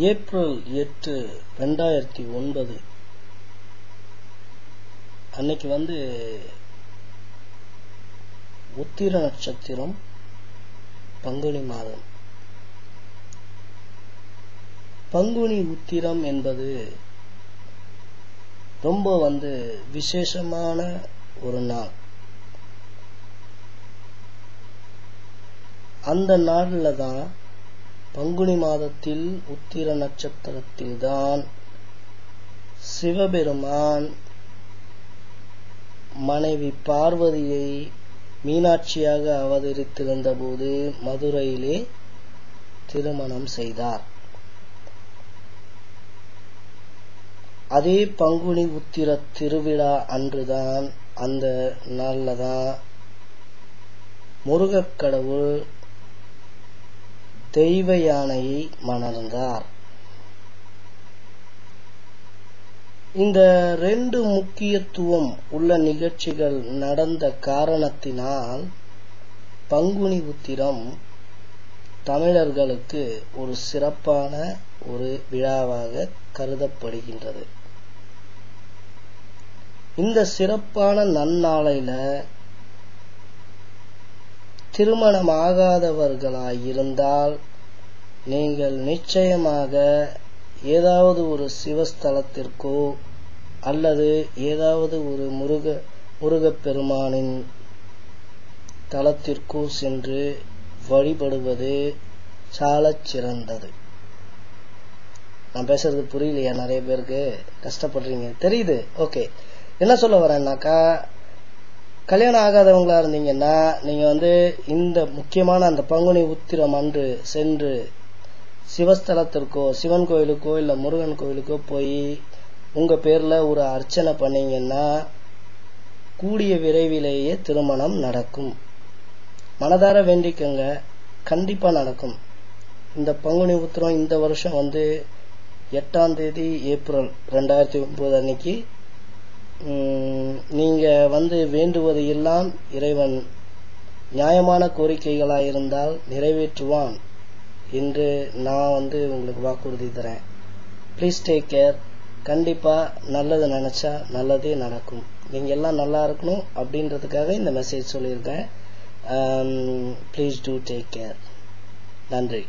April 8, 2009 அன்னைக்கு உத்திர நட்சத்திரம், பங்குனி மாதம். பங்குனி உத்திரம் என்பது ரொம்ப விசேஷமான ஒரு நாள். அந்த நாள்ல தான், பங்குனி மாதத்தில் உத்திர நட்சத்திரத்தில் தான் சிவபெருமான் மனைவி பார்வதியை மீனாட்சியாக அவதரித்திருந்த போது மதுரையிலே திருமணம் செய்தார். அதே பங்குனி உத்திர திருவிழா அன்றுதான், அந்த நாள்ல தான் முருகக் கடவுள் தெய்வ யானையை மணந்தார். இந்த ரெண்டு முக்கியத்துவம் உள்ள நிகழ்ச்சிகள் நடந்த காரணத்தினால் பங்குனி உத்திரம் தமிழர்களுக்கு ஒரு சிறப்பான ஒரு விழாவாக கருதப்படுகின்றது. இந்த சிறப்பான நன்னாளையில திருமணமாகாதவர்களாயிருந்தால் நீங்கள் நிச்சயமாக ஏதாவது ஒரு சிவஸ்தலத்திற்கோ அல்லது ஏதாவது ஒரு முருகப்பெருமானின் தலத்திற்கோ சென்று வழிபடுவது சாலச் சிறந்தது. நான் பேசுறது புரியலையா? நிறைய பேருக்கு கஷ்டப்படுறீங்க தெரியுது. ஓகே, என்ன சொல்ல வரேன்னாக்கா, கல்யாணம் ஆகாதவங்களா இருந்தீங்கன்னா நீங்க இந்த முக்கியமான அந்த பங்குனி உத்திரம் அன்று சென்று சிவஸ்தலத்திற்கோ, சிவன் கோயிலுக்கோ இல்ல முருகன் கோயிலுக்கோ போய் உங்க பேர்ல ஒரு அர்ச்சனை பண்ணீங்கன்னா கூடிய விரைவிலேயே திருமணம் நடக்கும். மனதார வேண்டிக்கங்க, கண்டிப்பா நடக்கும். இந்த பங்குனி உத்திரம் இந்த வருஷம் 8ஆம் தேதி ஏப்ரல் 2009 அன்னைக்கு நீங்க வேண்டுவது எல்லாம் இறைவன் நியாயமான கோரிக்கைகளாயிருந்தால் நிறைவேற்றுவான் என்று நான் உங்களுக்கு வாக்குறுதி தரேன். Please take care. கண்டிப்பா நல்லது நினைச்சா நல்லதே நடக்கும். நீங்க எல்லாம் நல்லா இருக்கணும் அப்படின்றதுக்காக இந்த மெசேஜ் சொல்லியிருக்கேன். Please do take care. நன்றி.